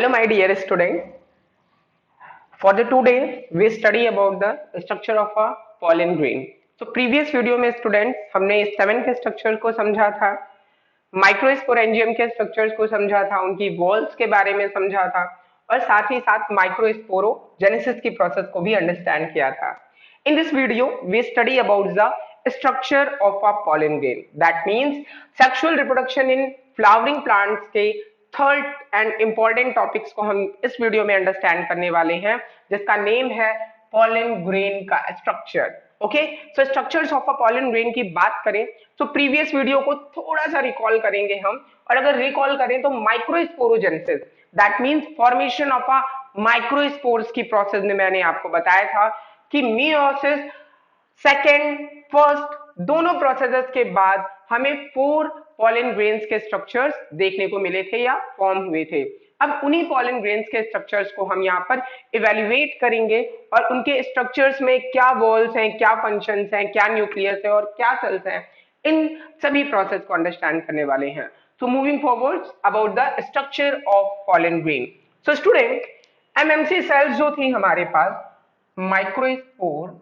Hello, my dear student. For the today, we study about the structure of a pollen grain. तो previous video में students हमने 7 के structure को समझा था, माइक्रोस्पोरेंजियम के स्ट्रक्चर्स को समझा था, उनकी वॉल्स के बारे में समझा था और साथ ही साथ माइक्रोस्पोरोजेनेसिस की प्रोसेस को भी अंडरस्टैंड किया था. In this video we study about the structure of a pollen grain. That means sexual reproduction in flowering plants के थर्ड एंड इंपॉर्टेंट टॉपिक्स को हम इस वीडियो में अंडरस्टैंड करने वाले हैं, जिसका नेम है पॉलन ग्रेन का structure. Okay, so structures of a pollen grain की बात करें तो प्रीवियस वीडियो को थोड़ा सा रिकॉल करेंगे हम, और अगर रिकॉल करें तो microsporogenesis, that means formation of a microspores की प्रोसेस में मैंने आपको बताया था कि मियोसिस, सेकेंड, फर्स्ट दोनों प्रोसेसेस के बाद हमें 4 पॉलन ग्रेन्स के स्ट्रक्चर्स देखने को मिले थे या फॉर्म हुए थे. अब उन्हीं पॉलन ग्रेन्स के स्ट्रक्चर्स को हम यहाँ पर इवेल्युएट करेंगे और उनके स्ट्रक्चर्स में क्या वॉल्स हैं, क्या फंक्शंस हैं, क्या न्यूक्लियस है और क्या सेल्स हैं, इन सभी प्रोसेस को अंडरस्टैंड करने वाले हैं. So moving forward about the structure of pollen grain. So student, MMC cells जो थी हमारे पास, माइक्रोस्पोर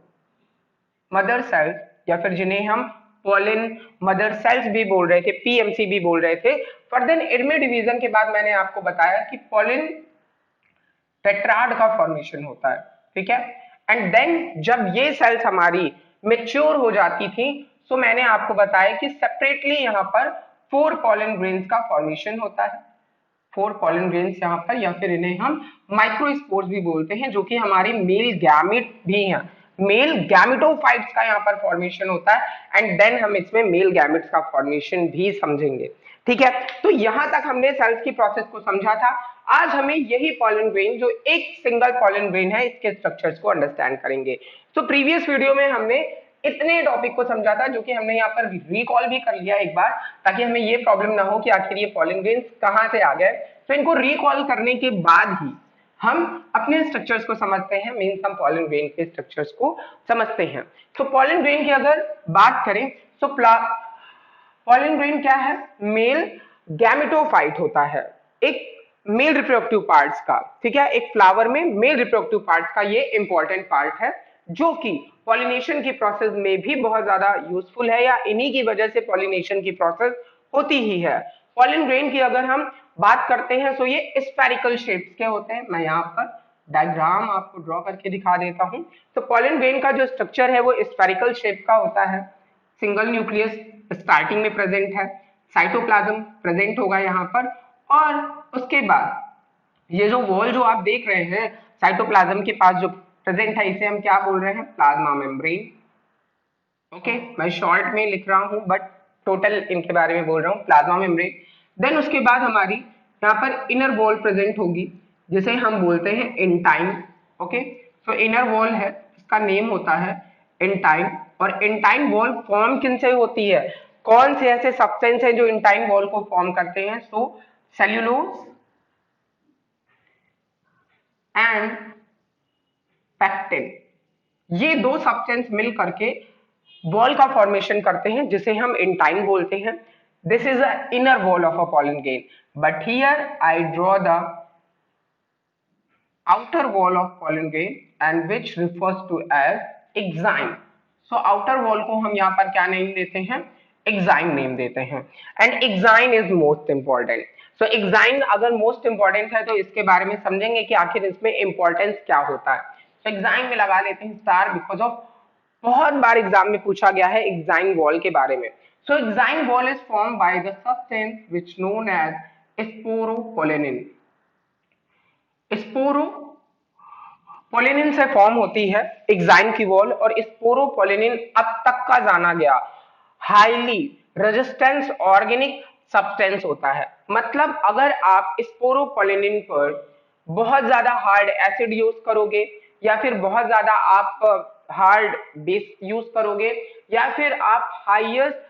मदर सेल्स या फिर जिन्हें हम पॉलन मदर सेल्स भी बोल रहे थे, पीएमसी भी बोल रहे थे. फर्दर इनमें डिवीजन के बाद मैंने आपको बताया कि पॉलन टेट्राड का फॉर्मेशन होता है, ठीक है. एंड देन जब ये सेल्स हमारी मेच्योर हो जाती थी, तो मैंने आपको बताया कि सेपरेटली यहाँ पर 4 पॉलन ग्रेन्स का फॉर्मेशन होता है. 4 पॉलन ग्रेन्स यहाँ पर, या फिर इन्हें हम माइक्रोस्पोर्स भी बोलते हैं, जो कि हमारी मेल गैमेट भी हैं. मेल गैमेटोफाइट्स का यहाँ पर फॉर्मेशन होता है एंड देन हम इसमें मेल गैमेट्स का फॉर्मेशन भी समझेंगे, ठीक है. तो यहां तक हमने सेल्स की प्रोसेस को समझा था. आज हमें यही पॉलन ग्रेन, जो एक सिंगल पॉलन ग्रेन है, इसके स्ट्रक्चर्स को अंडरस्टैंड करेंगे. तो प्रीवियस वीडियो में हमने इतने टॉपिक को समझा था, जो कि हमने यहाँ पर रिकॉल भी कर लिया एक बार, ताकि हमें ये प्रॉब्लम ना हो कि आखिर ये पॉलन ग्रेन्स कहाँ से आ गए. तो इनको रिकॉल करने के बाद ही हम अपने स्ट्रक्चर्स को समझते हैं, मींस हम पॉलन ग्रेन के स्ट्रक्चर्स को समझते हैं. तो पॉलन ग्रेन की अगर बात करें तो पॉलन ग्रेन क्या है? मेल गैमेटोफाइट होता है, एक मेल रिप्रोडक्टिव पार्ट्स का, ठीक है. एक फ्लावर में मेल रिप्रोडक्टिव पार्ट्स का ये इंपॉर्टेंट पार्ट है, जो कि पॉलिनेशन की प्रोसेस में भी बहुत ज्यादा यूजफुल है, या इन्हीं की वजह से पॉलिनेशन की प्रोसेस होती ही है. पॉलन ग्रेन की अगर हम बात करते हैं तो ये स्फेरिकल शेप्स के होते हैं. मैं यहाँ पर डायग्राम आपको ड्रॉ करके दिखा देता हूं. तो पॉलन ग्रेन का जो स्ट्रक्चर है वो स्फेरिकल शेप का होता है. सिंगल न्यूक्लियस स्टार्टिंग में प्रेजेंट है, साइटोप्लाज्म प्रेजेंट होगा यहाँ पर, और उसके बाद ये जो वॉल जो आप देख रहे हैं साइटोप्लाज्म के पास जो प्रेजेंट है, इसे हम क्या बोल रहे हैं? Plasma membrane. ओके, मैं शॉर्ट में लिख रहा हूं बट टोटल इनके बारे में बोल रहा हूं, प्लाज्मा मेम्ब्रेन. देन उसके बाद हमारी यहाँ पर इनर वॉल प्रेजेंट होगी, जिसे हम बोलते हैं इंटाइन. ओके, तो इनर वॉल है, इसका नेम होता है इंटाइन. और इंटाइन वॉल फॉर्म किन से होती है? कौन से ऐसे सब्सटेंस हैं जो इंटाइन वॉल को फॉर्म करते हैं? सो सेल्यूलोज एंड पेक्टिन, ये 2 सब्सटेंस मिल करके वॉल का फॉर्मेशन करते हैं, जिसे हम इंटाइन बोलते हैं. This is the inner wall of a pollen grain, but here I draw the outer wall of pollen grain and which refers to as exine. So outer wall को हम यहाँ पर क्या नेम देते हैं? exine नेम देते हैं. and exine is most important. so exine अगर most important है तो इसके बारे में समझेंगे कि आखिर इसमें importance क्या होता है. so exine में लगा लेते हैं स्टार, बिकॉज ऑफ बहुत बार एग्जाम में पूछा गया है exine wall के बारे में. so exine wall is formed by the substance which known as sporopollenin. Sporopollenin से फॉर्म होती है एक्साइन की वॉल, और स्पोरोपोलिनिन अब तक का जाना गया हाईली रेजिस्टेंस ऑर्गेनिक सब्सटेंस होता है. मतलब अगर आप स्पोरोपोलिनिन पर बहुत ज्यादा हार्ड एसिड यूज करोगे, या फिर बहुत ज्यादा आप हार्ड बेस यूज करोगे, या फिर आप हाईएस्ट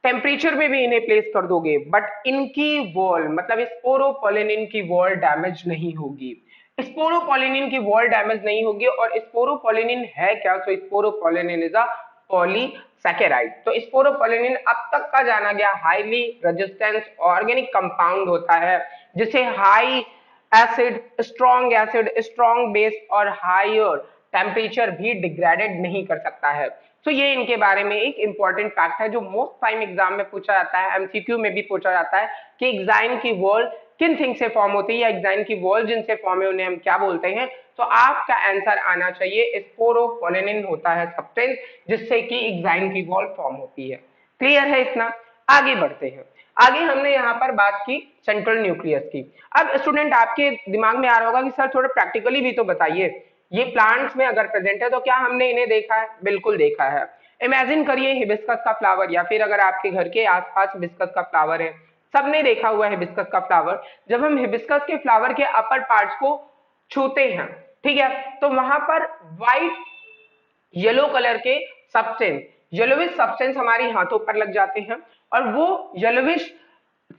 टेम्परेचर में भी इन्हें प्लेस कर दोगे, बट इनकी वॉल, मतलब स्पोरोपोलिनिन की वॉल डैमेज नहीं होगी. स्पोरोपोलिनिन की वॉल डैमेज नहीं होगी. और स्पोरोपोलिनिन है क्या? तो स्पोरोपोलिनिन इज अ पॉलीसैकेराइड. तो स्पोरोपोलिनिन अब तक का जाना गया हाईली रेजिस्टेंस ऑर्गेनिक कंपाउंड होता है, जिसे हाई एसिड, स्ट्रॉन्ग बेस और हायर टेम्परेचर भी डिग्रेडेड नहीं कर सकता है। तो ये इनके बारे में एक इंपॉर्टेंट फैक्ट है जो मोस्ट टाइम एग्जाम में पूछा जाता है, एमसीक्यू में भी पूछा जाता है कि एग्जाइन की वॉल किन थिंग से फॉर्म होती है या एग्जाइन की वॉल जिनसे फॉर्म है उन्हें हम क्या बोलते हैं। तो आपका आंसर आना चाहिए स्पोरोपोलिनिन होता है सब्सटेंस जिससे कि एग्जाइन की वॉल फॉर्म होती है। क्लियर है इतना? आगे बढ़ते हैं। आगे हमने यहाँ पर बात की सेंट्रल न्यूक्लियस की। अब स्टूडेंट आपके दिमाग में आ रहा होगा कि सर थोड़ा प्रैक्टिकली भी तो बताइए, ये प्लांट्स में अगर प्रेजेंट है तो क्या हमने इन्हें देखा है? बिल्कुल देखा है। इमेजिन करिए हिबिस्कस का फ्लावर, या फिर अगर आपके घर के आसपास हिबिस्कस का फ्लावर है, सबने देखा हुआ है हिबिस्कस का फ्लावर। जब हम हिबिस्कस के फ्लावर के अपर पार्ट्स को छूते हैं, ठीक है, तो वहां पर व्हाइट येलो कलर के सब्सटेंस, येलोविश सब्सटेंस हमारी हाथों पर लग जाते हैं, और वो येलोविश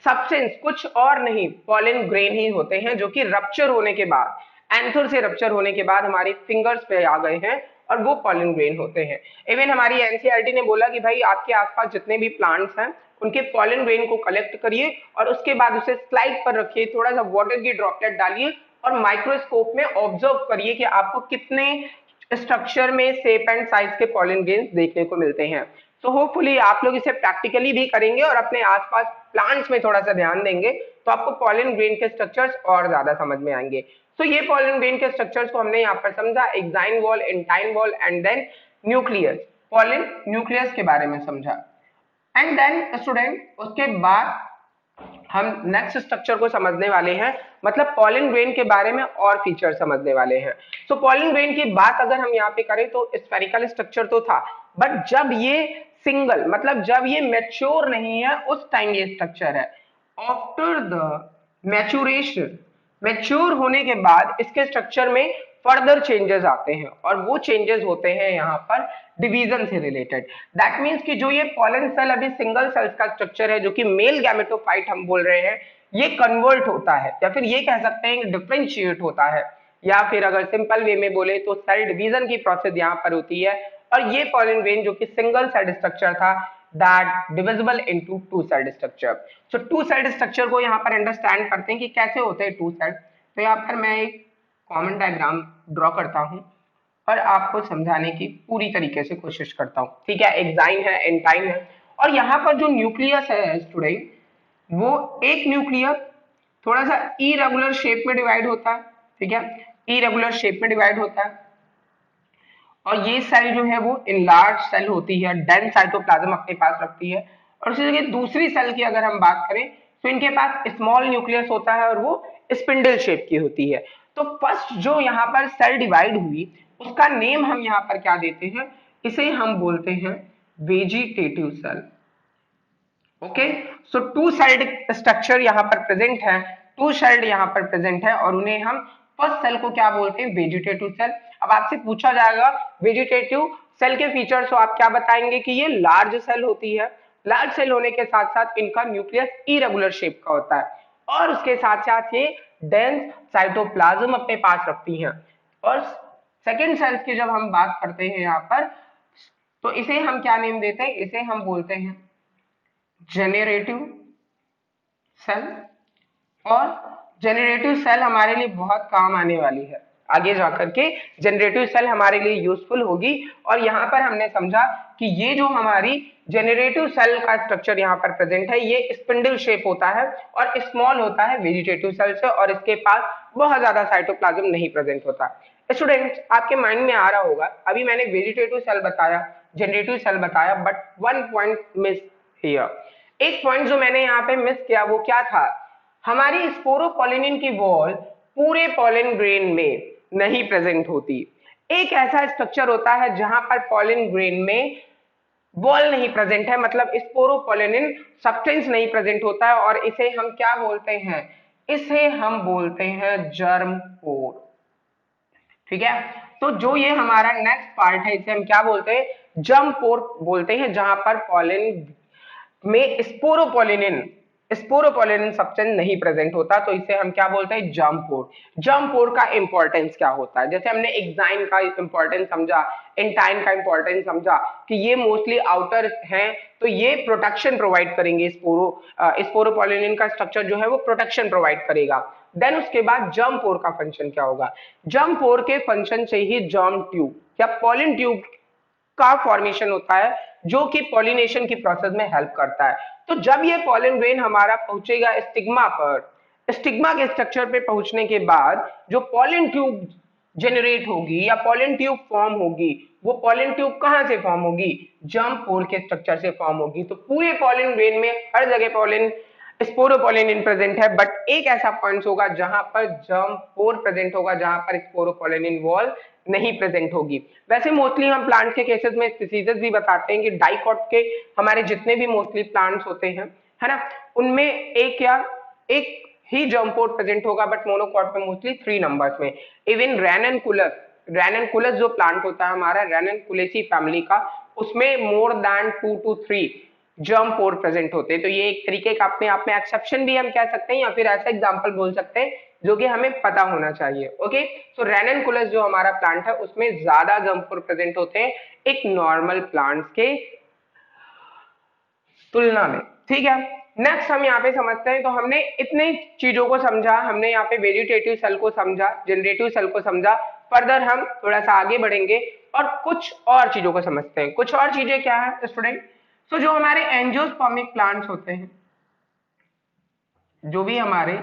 सब्सटेंस कुछ और नहीं पॉलन ग्रेन ही होते हैं जो कि रप्चर होने के बाद, एंथर से रप्चर होने के बाद हमारी फिंगर्स पे आ गए हैं और वो पॉलन ग्रेन होते हैं। इवन हमारी एनसीईआरटी ने बोला कि भाई आपके आसपास जितने भी प्लांट्स हैं उनके पॉलन ग्रेन को कलेक्ट करिए और उसके बाद उसे स्लाइड पर रखिए, थोड़ा सा वाटर की ड्रॉपलेट डालिए और माइक्रोस्कोप में ऑब्जर्व करिए कि आपको कितने स्ट्रक्चर में शेप एंड साइज के पॉलन ग्रेन्स देखने को मिलते हैं। तो होपफुली आप लोग इसे प्रैक्टिकली भी करेंगे और अपने आसपास प्लांट्स में थोड़ा सा ध्यान देंगे तो आपको पॉलन ग्रेन के स्ट्रक्चर्स और ज्यादा समझ में आएंगे। तो ये पॉलन ग्रेन के स्ट्रक्चर्स को हमने यहाँ पर समझा, exine wall, intine wall and then nucleus, pollen nucleus के बारे में समझा। एंड देन स्टूडेंट उसके बाद हम नेक्स्ट स्ट्रक्चर को समझने वाले हैं, मतलब पॉलन ग्रेन के बारे में और फीचर समझने वाले हैं। तो पॉलन ग्रेन की बात अगर हम यहाँ पे करें तो स्फेरिकल स्ट्रक्चर तो था, बट जब ये सिंगल, मतलब जब ये मैच्योर नहीं है उस टाइम ये स्ट्रक्चर है। आफ्टर द मैच्योरेशन, मैच्योर होने के बाद इसके स्ट्रक्चर में फर्दर चेंजेस आते हैं और वो चेंजेस होते हैं यहाँ पर डिवीजन से रिलेटेड। दैट मींस कि जो ये पॉलन सेल अभी सिंगल सेल्स का स्ट्रक्चर है जो कि मेल गैमेटोफाइट हम बोल रहे हैं, ये कन्वर्ट होता है या फिर ये कह सकते हैं डिफरेंशिएट होता है, या फिर अगर सिंपल वे में बोले तो सेल डिवीजन की प्रोसेस यहाँ पर होती है। और ये पॉलन ग्रेन जो कि सिंगल सेल स्ट्रक्चर था that divisible into two cell structure. So two cell structure को यहाँ पर अंडरस्टैंड करते हैं कि कैसे होते हैं टू सेल। तो यहाँ पर मैं एक कॉमन डायग्राम ड्रॉ करता हूँ और आपको समझाने की पूरी तरीके से कोशिश करता हूँ, ठीक है। एक्साइन है, एंटाइन है, और यहाँ पर जो न्यूक्लियस है स्टूडेंट, वो एक न्यूक्लियस थोड़ा सा इरेगुलर शेप में डिवाइड होता है, ठीक है, इरेगुलर शेप में डिवाइड होता है। और ये सेल जो है वो इनलार्ज सेल होती है, डेंस साइटोप्लाज्म अपने पास रखती है। और उसी जगह दूसरी सेल की अगर हम बात करें तो इनके पास स्मॉल न्यूक्लियस होता है और वो स्पिंडल शेप की होती है। तो फर्स्ट जो यहाँ पर सेल डिवाइड हुई उसका नेम हम यहाँ पर क्या देते हैं, इसे हम बोलते हैं वेजिटेटिव सेल। ओके, सो टू सेल्ड स्ट्रक्चर यहाँ पर प्रेजेंट है, टू सेल्ड यहाँ पर प्रेजेंट है और उन्हें हम फर्स्ट सेल को क्या बोलते हैं, वेजिटेटिव सेल। अब आपसे पूछा जाएगा वेजिटेटिव सेल के फीचर्स, तो आप क्या बताएंगे कि ये लार्ज सेल होती है, लार्ज सेल होने के साथ साथ इनका न्यूक्लियस इरेगुलर शेप का होता है और उसके साथ साथ ये डेंस साइटोप्लाज्म अपने पास रखती हैं। और सेकेंड सेल्स की जब हम बात करते हैं यहाँ पर, तो इसे हम क्या नेम देते हैं, इसे हम बोलते हैं जेनरेटिव सेल। और जेनरेटिव सेल हमारे लिए बहुत काम आने वाली है, आगे जाकर के जनरेटिव सेल हमारे लिए यूजफुल होगी। और यहाँ पर हमने समझा कि ये जो हमारी जनरेटिव सेल का स्ट्रक्चर यहाँ पर प्रेजेंट है ये स्पिंडल शेप होता है और स्मॉल होता है वेजिटेटिव सेल से, और इसके पास बहुत ज्यादा साइटोप्लाज्म नहीं प्रेजेंट होता। स्टूडेंट्स आपके माइंड में आ रहा होगा, अभी मैंने वेजिटेटिव सेल बताया, जनरेटिव सेल बताया, but one point miss here. एक पॉइंट जो मैंने यहाँ पे मिस किया वो क्या था, हमारी स्पोरोपोलिनिन की वॉल पूरे पॉलन ग्रेन में नहीं प्रेजेंट होती। एक ऐसा स्ट्रक्चर होता है जहां पर पॉलन ग्रेन में वॉल नहीं प्रेजेंट है, मतलब स्पोरोपोलिनिन सब्सटेंस नहीं प्रेजेंट होता है, और इसे हम क्या बोलते हैं, इसे हम बोलते हैं जर्म पोर, ठीक है। तो जो ये हमारा नेक्स्ट पार्ट है इसे हम क्या बोलते हैं, जर्म पोर बोलते हैं, जहां पर पॉलन में स्पोरोपोलिनिन स्पोरोपोलिन सब्सटेंस नहीं प्रेजेंट होता, तो इसे हम क्या बोलते हैं, जर्म पोर। जर्म पोर का इंपॉर्टेंस क्या होता है, जैसे हमने एक्साइन का इंपॉर्टेंस समझा, इंटाइन का इंपॉर्टेंस समझा कि ये मोस्टली आउटर हैं, तो ये प्रोटेक्शन प्रोवाइड करेंगे। स्पोरोपोलिन का स्ट्रक्चर जो है वो प्रोटेक्शन प्रोवाइड करेगा। देन उसके बाद जर्म पोर का फंक्शन क्या होगा, जर्म पोर के फंक्शन से ही जर्म ट्यूब या पॉलिन ट्यूब का फॉर्मेशन होता है, जो कि पॉलिनेशन की प्रोसेस में हेल्प करता है। तो जब ये पॉलन ग्रेन हमारा पहुंचेगा स्टिग्मा पर, स्टिग्मा के स्ट्रक्चर पे पहुंचने के बाद जो पॉलन ट्यूब जनरेट होगी या पॉलन ट्यूब फॉर्म होगी, वो पॉलन ट्यूब कहां से फॉर्म होगी, जर्म पोर के स्ट्रक्चर से फॉर्म होगी। तो पूरे पॉलन ग्रेन में हर जगह पॉलन स्पोरोपोलिन प्रेजेंट है, बट एक ऐसा पॉइंट होगा जहां पर जर्म पोर प्रेजेंट होगा, जहां पर स्पोरोपोलिन वॉल नहीं प्रेजेंट होगी। वैसे मोस्टली हम प्लांट के केसेस में स्पीसीज भी बताते हैं कि डाइकॉट के हमारे जितने भी मोस्टली प्लांट्स होते हैं, है ना, उनमें एक ही जर्म पोर प्रेजेंट होगा, बट मोनोकॉट में मोस्टली 3 नंबर्स में। इवन रेननकुलस जो प्लांट होता है हमारा रेननकुलेसी फैमिली का, उसमें more than 2 to 3 germ pore present होते हैं। तो ये एक तरीके का अपने आप में एक्सेप्शन भी हम कह सकते हैं, या फिर ऐसा एग्जांपल बोल सकते हैं जो कि हमें पता होना चाहिए। ओके, सो रेननकुलस जो हमारा प्लांट है उसमें ज्यादा जर्म पोर प्रेजेंट होते हैं एक नॉर्मल प्लांट्स के तुलना में। ठीक है, नेक्स्ट हम यहाँ पे समझते हैं। तो हमने इतने चीजों को समझा, हमने यहाँ पे वेजिटेटिव सेल को समझा, जनरेटिव सेल को समझा। फर्दर हम थोड़ा सा आगे बढ़ेंगे और कुछ और चीजों को समझते हैं। कुछ और चीजें क्या है स्टूडेंट, तो जो हमारे एंजियोस्पर्मिक प्लांट्स होते हैं, जो भी हमारे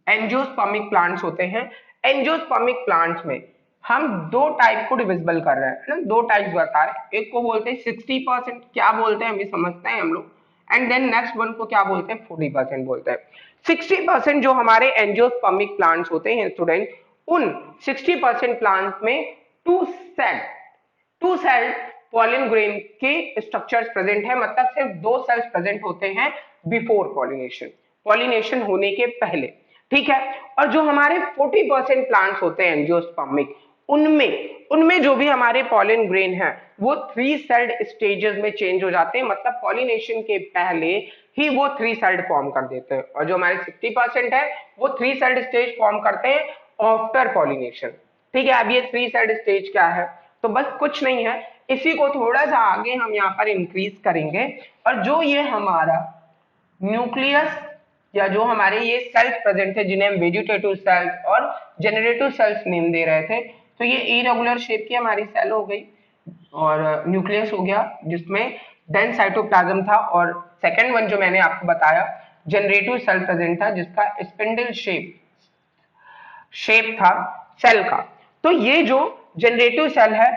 एंजियोस्पर्मिक प्लांट्स होते हैं, एंजियोस्पर्मिक प्लांट्स में हम 2 टाइप को डिविजिबल कर रहे हैं ना, 2 टाइप्स बता रहे हैं। एक को बोलते हैं 60%, क्या बोलते हैं अभी समझते हैं हम लोग, एंड देन नेक्स्ट वन को क्या बोलते हैं, 40% बोलते हैं। 60% जो हमारे एंजियोस्पर्मिक प्लांट्स होते हैं स्टूडेंट, उन 60% प्लांट्स में टू सेल पॉलिन ग्रेन के स्ट्रक्चर्स प्रेजेंट है, मतलब सिर्फ 2 सेल्स प्रेजेंट होते हैं बिफोर पॉलिनेशन, पॉलिनेशन होने के पहले। ठीक है, और जो हमारे 40% प्लांट्स होते हैं एंजियोस्पर्मिक, उनमें उनमें जो भी हमारे पॉलिन ग्रेन है वो 3 सेल्ड स्टेजेस में चेंज हो जाते हैं, मतलब पॉलिनेशन के पहले ही वो 3 सेल्ड फॉर्म कर देते हैं। और जो हमारे 60% है वो 3 सेल्ड स्टेज फॉर्म करते हैं आफ्टर पॉलिनेशन। ठीक है, अब ये 3 सेल्ड स्टेज क्या है, तो बस कुछ नहीं है, इसी को थोड़ा सा आगे हम यहाँ पर इंक्रीज करेंगे। और जो ये हमारा न्यूक्लियस या जो हमारे ये सेल्स प्रेजेंट है, जिन्हें हम वेजिटेटिव सेल्स और जनरेटिव सेल्स नेम दे रहे थे, तो ये इरेगुलर शेप की हमारी सेल हो गई और न्यूक्लियस हो गया जिसमें डेंस साइटोप्लाज्म था, और सेकेंड वन जो मैंने आपको बताया जनरेटिव सेल प्रेजेंट था जिसका स्पिंडल शेप था सेल का। तो ये जो जनरेटिव सेल है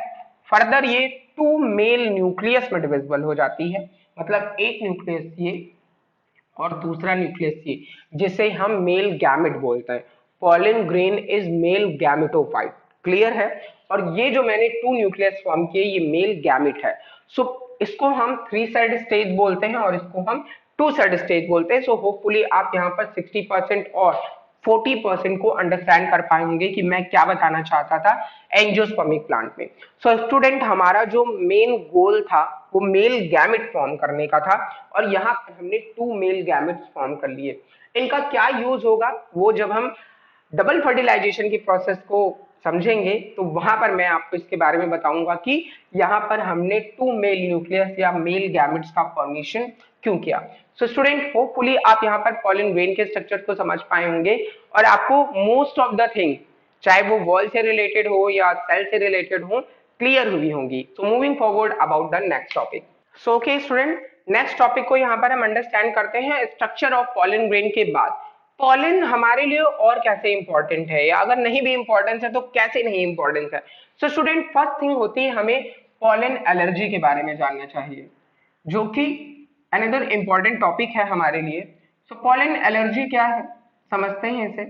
फर्दर ये 2 मेल न्यूक्लियस में डिविजिबल हो जाती है, मतलब एक न्यूक्लियस ये और दूसरा न्यूक्लियस ये, जिसे हम मेल गैमेट बोलते हैं। Pollen grain is male gametophyte, clear है। और ये जो मैंने 2 न्यूक्लियस फॉर्म किए ये मेल गैमेट है। सो इसको हम 3 सेल्ड स्टेज बोलते हैं और इसको हम 2 सेल्ड स्टेज बोलते हैं। सो होपफुली आप यहाँ पर 60% और 40% को अंडरस्टैंड कर पाएंगे कि मैं क्या बताना चाहता था एंजियोस्पर्मिक प्लांट में। सो स्टूडेंट हमारा जो मेन गोल था वो मेल गैमेट फॉर्म करने का था, और यहाँ पर हमने 2 मेल गैमेट्स फॉर्म कर लिए। इनका क्या यूज होगा वो जब हम डबल फर्टिलाइजेशन की प्रोसेस को समझेंगे तो वहां पर मैं आपको इसके बारे में बताऊंगा कि यहाँ पर हमने 2 मेल न्यूक्लियस या मेल गैमेट्स का फॉर्मेशन क्यों किया। सो स्टूडेंट होपफुली आप यहाँ पर पॉलिन ग्रेन के स्ट्रक्चर को समझ पाए होंगे और आपको मोस्ट ऑफ द थिंग चाहे वो वॉल से रिलेटेड हो या सेल से रिलेटेड हो क्लियर हुई होंगी। सो moving forward about the next topic. So okay student, next topic को यहाँ पर हम अंडरस्टैंड करते हैं स्ट्रक्चर ऑफ पॉलिन ग्रेन के बाद। पॉलिन हमारे लिए और कैसे इंपॉर्टेंट है, या अगर नहीं भी इंपॉर्टेंस है तो कैसे नहीं इंपॉर्टेंस है। सो स्टूडेंट फर्स्ट थिंग होती है हमें पॉलिन एलर्जी के बारे में जानना चाहिए, जो कि अनदर इंपॉर्टेंट टॉपिक है हमारे लिए। सो पॉलिन एलर्जी क्या है समझते हैं इसे।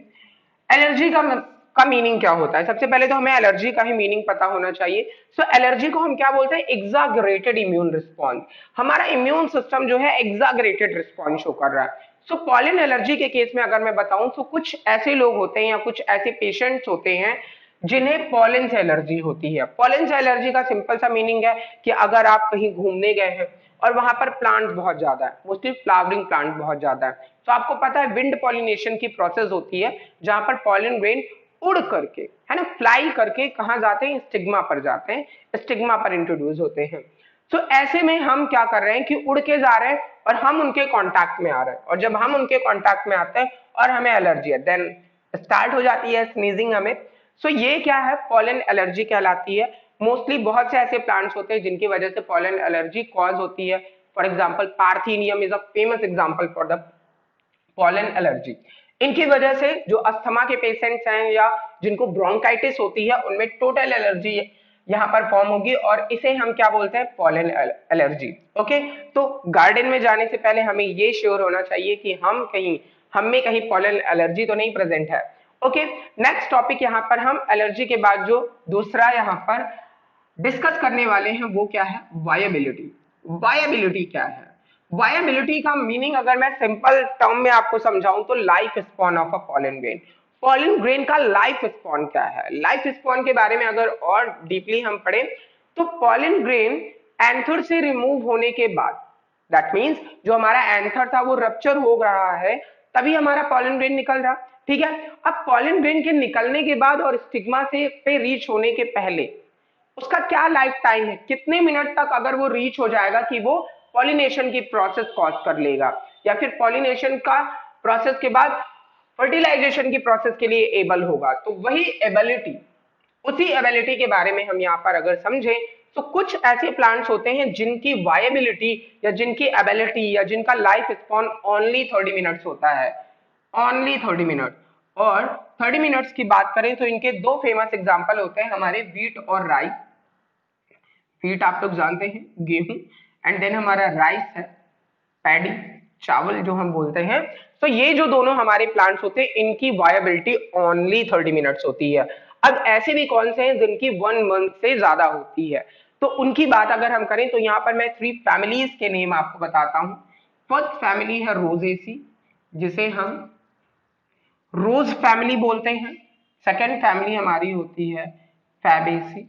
एलर्जी का मीनिंग क्या होता है, सबसे पहले तो हमें एलर्जी का ही मीनिंग पता होना चाहिए। सो एलर्जी को हम क्या बोलते हैं, एग्जागरेटेड इम्यून रिस्पॉन्स। हमारा इम्यून सिस्टम जो है एग्जागरेटेड रिस्पॉन्स शो कर रहा है। सो पॉलिन एलर्जी के केस में अगर मैं बताऊं तो कुछ ऐसे लोग होते हैं या कुछ ऐसे पेशेंट्स होते हैं जिन्हें पॉलिन से एलर्जी होती है। पॉलिन से एलर्जी का सिंपल सा मीनिंग है कि अगर आप कहीं घूमने गए हैं और वहां पर प्लांट्स बहुत ज्यादा है, मोस्टली फ्लावरिंग प्लांट बहुत ज्यादा है। तो आपको पता है विंड पॉलिनेशन की प्रोसेस होती है जहां पर पॉलन ग्रेन उड़ करके, है ना, फ्लाई करके कहाँ जाते हैं, स्टिग्मा पर जाते हैं, स्टिग्मा पर इंट्रोड्यूस होते हैं। तो ऐसे में हम क्या कर रहे हैं कि उड़ के जा रहे हैं और हम उनके कांटेक्ट में आ रहे हैं, और जब हम उनके कांटेक्ट में आते हैं और हमें एलर्जी है, देन स्टार्ट हो जाती है स्नीजिंग हमें। सो ये क्या है, पॉलन एलर्जी कहलाती है। मोस्टली बहुत से ऐसे प्लांट्स होते हैं जिनकी वजह से पॉलन एलर्जी कॉज होती है। For example parthenium is a famous example for the pollen allergy. इनकी वजह से जो अस्थमा के पेशेंट्स हैं या जिनको ब्रोंकाइटिस होती है उनमें टोटल एलर्जी यहाँ पर फॉर्म होगी, और इसे हम क्या बोलते हैं, पॉलन एलर्जी। ओके, तो गार्डन में जाने से पहले हमें ये श्योर होना चाहिए कि हम में कहीं पॉलन एलर्जी तो नहीं प्रेजेंट है। ओके, नेक्स्ट टॉपिक यहाँ पर हम एलर्जी के बाद जो दूसरा यहाँ पर डिस्कस करने वाले हैं वो क्या है, वायबिलिटी। वायबिलिटी क्या है? वायबिलिटी का मीनिंग अगर मैं सिंपल टर्म में आपको समझाऊं तो life spawn of a pollen grain. Pollen grain का लाइफ स्पॉन क्या है? लाइफ स्पॉन के बारे में अगर और डीपली हम पढ़ें तो पॉलन ग्रेन एंथर से रिमूव होने के बाद, दैट मीन्स जो हमारा एंथर था वो रप्चर हो रहा है, तभी हमारा पॉलन ग्रेन निकल रहा। ठीक है, अब पॉलन ग्रेन के निकलने के बाद और स्टिग्मा से पे रीच होने के पहले उसका क्या लाइफ टाइम है, कितने मिनट तक अगर वो रीच हो जाएगा कि वो पॉलिनेशन की प्रोसेस कॉज कर लेगा, या फिर पॉलिनेशन का प्रोसेस के बाद फर्टिलाइजेशन की प्रोसेस के लिए एबल होगा। तो वही एबिलिटी, उसी एबिलिटी के बारे में हम यहाँ पर अगर समझें तो कुछ ऐसे प्लांट्स होते हैं जिनकी वायबिलिटी या जिनकी एबिलिटी या जिनका लाइफ स्पॉन ओनली 30 मिनट्स होता है, ओनली 30 मिनट। और 30 मिनट्स की बात करें तो इनके दो फेमस एग्जांपल होते हैं हमारे, व्हीट और राई। व्हीट आप लोग जानते हैं, गेहूं, एंड देन हमारा राइस है, पैडी, चावल जो हम बोलते हैं। तो ये जो दोनों हमारे प्लांट्स होते हैं इनकी वायबिलिटी ओनली 30 मिनट्स होती है। अब ऐसे भी कौन से हैं जिनकी 1 मंथ से ज्यादा होती है, तो उनकी बात अगर हम करें तो यहाँ पर मैं 3 फैमिलीज के नेम आपको बताता हूं। फर्स्ट फैमिली है रोजेसी, जिसे हम रोज फैमिली बोलते हैं। सेकेंड फैमिली हमारी होती है फैबेसी।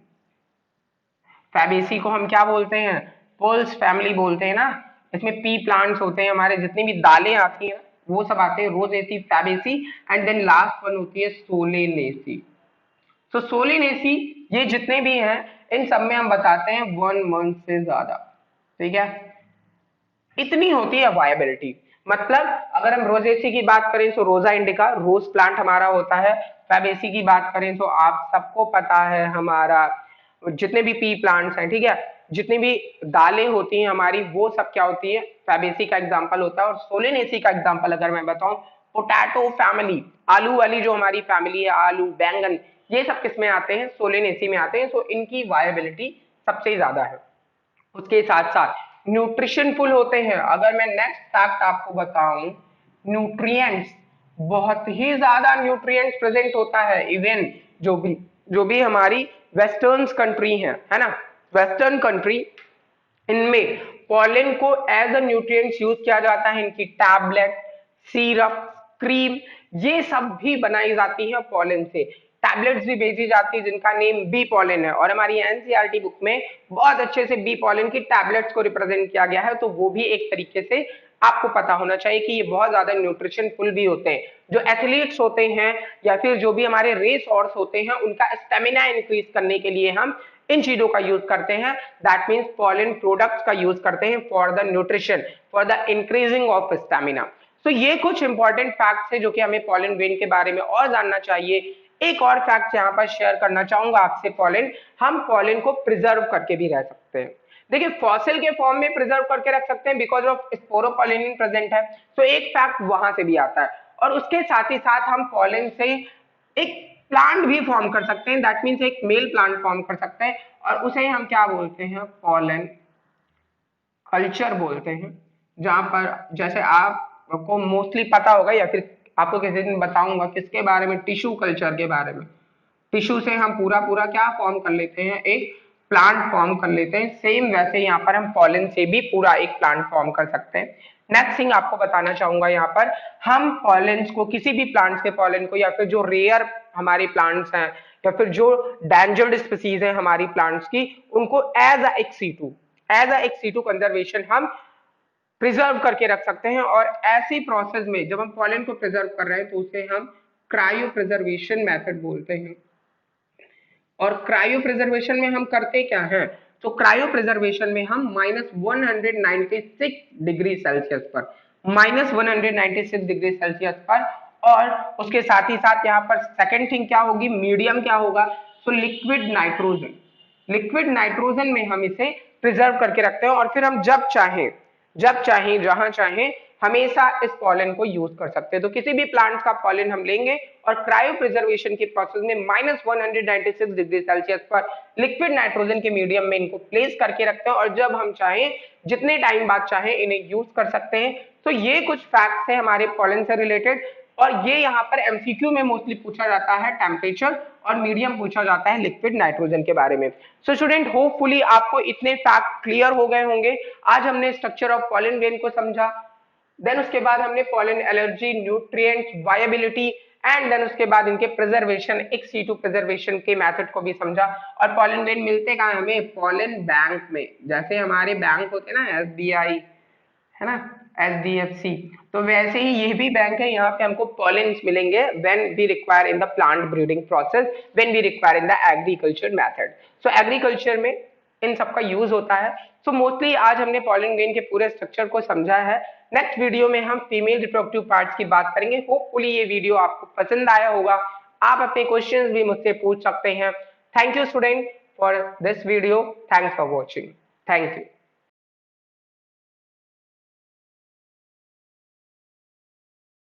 फैबेसी को हम क्या बोलते हैं, पोल्स फैमिली बोलते हैं ना। इसमें पी प्लांट्स होते हैं, हमारे जितनी भी दालें आती हैं वो सब आते हैं, Rosaceae, Fabaceae, and then last one होती है सोलेनेसी। तो सोलेनेसी, ये जितने भी हैं इन सब में हम बताते हैं 1 मंथ से ज्यादा। ठीक है, इतनी होती है वायबिलिटी। मतलब अगर हम रोजेसी की बात करें तो रोजा इंडिका, रोज प्लांट हमारा होता है। फैबेसी की बात करें तो आप सबको पता है हमारा जितने भी पी प्लांट्स हैं, ठीक है, जितनी भी दालें होती हैं हमारी वो सब क्या होती है, फैबेसी का एग्जांपल होता है। और सोलेनेसी का एग्जांपल अगर मैं बताऊं, पोटैटो फैमिली, आलू वाली जो हमारी फैमिली है, आलू, बैंगन, ये सब किस में आते हैं, सोलेनेसी में आते हैं। तो इनकी वायबिलिटी सबसे ज्यादा है। उसके साथ साथ न्यूट्रिशनफुल होते हैं। अगर मैं नेक्स्ट फैक्ट आपको बताऊं, न्यूट्रिएंट्स, बहुत ही ज्यादा न्यूट्रिएंट्स प्रेजेंट होता है। इवन जो भी हमारी वेस्टर्न कंट्री है ना, वेस्टर्न कंट्री, इनमें पॉलन को एज अ न्यूट्रिएंट्स यूज किया जाता है। इनकी टैबलेट, सिरप, क्रीम, ये सब भी बनाई जाती है पॉलन से। टैबलेट्स भी भेजी जाती है जिनका नेम बी पॉलन है, और हमारी एनसीईआरटी बुक में बहुत अच्छे से बी पॉलन की टैबलेट्स को रिप्रेजेंट किया गया है। तो वो भी एक तरीके से आपको पता होना चाहिए कि ये बहुत ज्यादा न्यूट्रिशनफुल भी होते हैं। जो एथलीट्स होते हैं या फिर जो भी हमारे रेस हॉर्स होते हैं उनका स्टेमिना इंक्रीज करने के लिए हम इन चीजों का यूज करते हैं। दैट मीन्स पॉलन प्रोडक्ट्स का यूज करते हैं for the nutrition, for the increasing of stamina. तो ये कुछ इंपॉर्टेंट फैक्ट्स है जो कि हमें पॉलन ग्रेन के बारे में और जानना चाहिए। एक और फैक्ट यहाँ पर शेयर करना चाहूंगा आपसे, पॉलन, हम पॉलन को प्रिजर्व करके भी रह सकते हैं। देखिए फॉसिल के फॉर्म में प्रिजर्व करके रख सकते हैं बिकॉज ऑफ स्पोरोपोलिन प्रेजेंट है, तो एक फैक्ट वहां से भी आता है। और उसके साथ ही साथ हम पॉलन से एक प्लांट भी फॉर्म कर सकते हैं, दैट मीन्स एक मेल प्लांट फॉर्म कर सकते हैं, और उसे हम क्या बोलते हैं, पॉलन कल्चर बोलते हैं। जहां पर जैसे आपको मोस्टली पता होगा या फिर आपको किसी दिन बताऊंगा किसके बारे में, टिश्यू कल्चर के बारे में। टिश्यू से हम पूरा पूरा क्या फॉर्म कर लेते हैं, एक प्लांट फॉर्म कर लेते हैं। सेम वैसे यहाँ पर हम पॉलन से भी पूरा एक प्लांट फॉर्म कर सकते हैं। नेक्स्ट थिंग आपको बताना चाहूंगा, यहाँ पर हम पॉलेंस को, किसी भी प्लांट्स के पॉलन को, या फिर जो रेयर हमारे प्लांट्स हैं या फिर जो डेंजर्ड स्पीसीज है हमारी प्लांट्स की, उनको as a ex situ, as a ex situ conservation हम प्रिजर्व करके रख सकते हैं। और ऐसी प्रोसेस में जब हम पॉलन को प्रिजर्व कर रहे हैं तो उसे हम क्रायो प्रिजर्वेशन मेथड बोलते हैं। और क्रायो प्रिजर्वेशन में हम करते क्या हैं, तो क्रायो प्रिजर्वेशन में हम -196 डिग्री सेल्सियस पर, -196 डिग्री सेल्सियस पर, और उसके साथ ही साथ यहाँ पर सेकेंड थिंग क्या होगी, मीडियम क्या होगा, तो लिक्विड नाइट्रोजन। लिक्विड नाइट्रोजन में हम इसे प्रिजर्व करके रखते हैं और फिर हम जब चाहें जहां चाहें हमेशा इस पॉलन को यूज कर सकते हैं। तो किसी भी प्लांट का पॉलन हम लेंगे और क्रायो प्रिजर्वेशन की प्रोसेस में -196 डिग्री सेल्सियस पर लिक्विड नाइट्रोजन के मीडियम में इनको प्लेस करके रखते हैं और जब हम चाहें जितने टाइम बाद चाहें इन्हें यूज कर सकते हैं। तो ये कुछ फैक्ट्स है हमारे पॉलन से रिलेटेड, और ये यहाँ पर एमसीक्यू में मोस्टली पूछा जाता है टेम्परेचर, और मीडियम पूछा जाता है लिक्विड नाइट्रोजन के बारे में। सो स्टूडेंट, होपफुली आपको इतने फैक्ट क्लियर हो गए होंगे। आज हमने स्ट्रक्चर ऑफ पॉलन ग्रेन को समझा, देन उसके बाद हमने pollen allergy, nutrients, viability, and then उसके बाद इनके प्रिजर्वेशन, एक्स सीटू प्रिजर्वेशन के मेथड को भी समझा। और पॉलन ग्रेन मिलते कहाँ हमें, पॉलन बैंक में। जैसे हमारे बैंक होते हैं ना, एसबीआई है ना, एचडीएफसी, तो वैसे ही ये भी बैंक है, यहाँ पे हमको पॉलेंस मिलेंगे when we require in the plant breeding process, when we require in the agriculture method. So agriculture में इन सबका यूज होता है। सो मोस्टली आज हमने पॉलन ग्रेन के पूरे स्ट्रक्चर को समझा है। नेक्स्ट वीडियो में हम फीमेल रिप्रोडक्टिव पार्ट्स की बात करेंगे। होपफुली ये वीडियो आपको पसंद आया होगा। आप अपने क्वेश्चंस भी मुझसे पूछ सकते हैं। Thank you student for this video, thanks for watching, thank you.